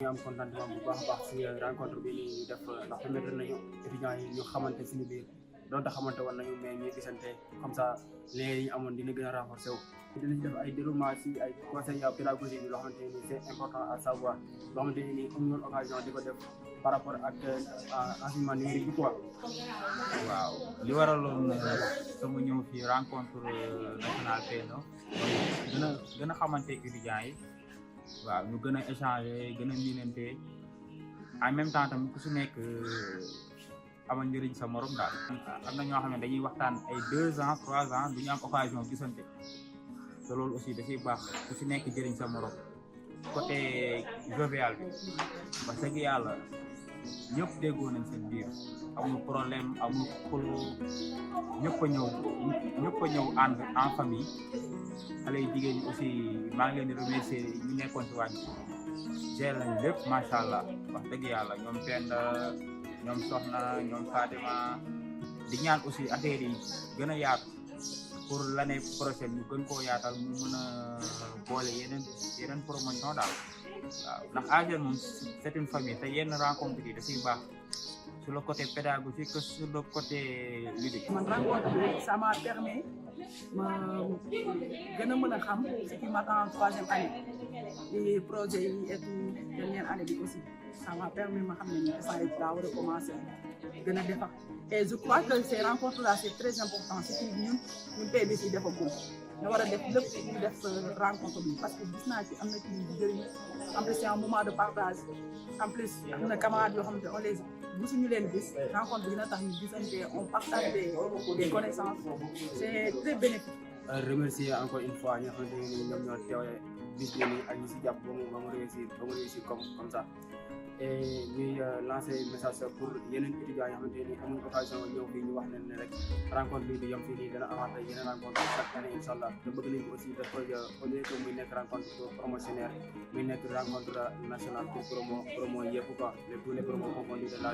am contentement bu baax a baax si rencontre bi nii ñu def ndax permettre nañu étudiants yi ñu xamante suñu biir donte xamante woon nañu mais ñuy gisante comme ça lien yi ñu amoon dina gën a renforcer wu. dinañ def ay déroulement si ay conseils pédagogiques yi loo xamante ni c'est important à savoir loo xamante ni amuñu woon occasion di ko def par rapport ak enseignement numérique bi quoi. waaw li waraloon sama ñëw fii rencontre nationale P9 gën a xamante étudiants yi waaw ñu gën a échanger gën a miinante en même temps tamit ku su nekk amal njëriñ sa morom daal. am na ñoo xam ne dañuy waxtaan ay 2 ans 3 ans du ñu am occasion gisante te loolu aussi dafay baax ku si nekk jëriñ sa morom côté jovial bi parce que yàlla ñëpp déggoo nañ seen biir amul problème amul xuloo ñëpp a ñëw ànd en famille xale yu jigéen ñi aussi maa ngi leen di remercier ñu nekkoon si wàññi gère nañ lépp macha allah wax dëgg yàlla ñoom Penda ñoom Soxna ñoom Fatima di ñaan aussi affaire yi gën a yaatu pour l'année prochaine ñu gën koo yaatal mu mën a boole yeneen promotion daal waaw ndax AGEL moom c'est une famille te yenn rencontre yi da ciy baax sur le côté pédagogique que sur le côté ludique. man rencontre bi ça m'a permis ma gën a mën a xam ce qui m'attend en 3e année les projets yi et tout dernière année bi aussi ça m'a permis ma xam ne ni instant yii daa war a commencer gën a defar et je crois que ces rencontres là c'est très important surtout ñun PBC defagul ñu war a def lépp ñu def rencontre bi parce que gis naa ci am na ci njëriñ en plus c'est un moment de partage en plus am na camarades yoo xamante on les musuñu leen gis rencontre bi dina tax ñu gisante on partage des connaissances c'est très bénéfique. remercier encore une fois ñi nga xamante ne ñoom ñoo teewee bis bi nii ak ñi si jàpp ba mu réussir comme ça et ñuy lancer message pour yeneen étudiants yoo xamante ni amuñ occasion ñëw fii ñu wax leen ne rek rencontre bi du yem fii nii dana amaat yeneen rencontre chaque année incha allah te bëgg nañ ko aussi def ko au lieu que muy nekk rencontre promotionnelle muy nekk rencontre nationale pour promo yëpp quoi tous les promos confondus de la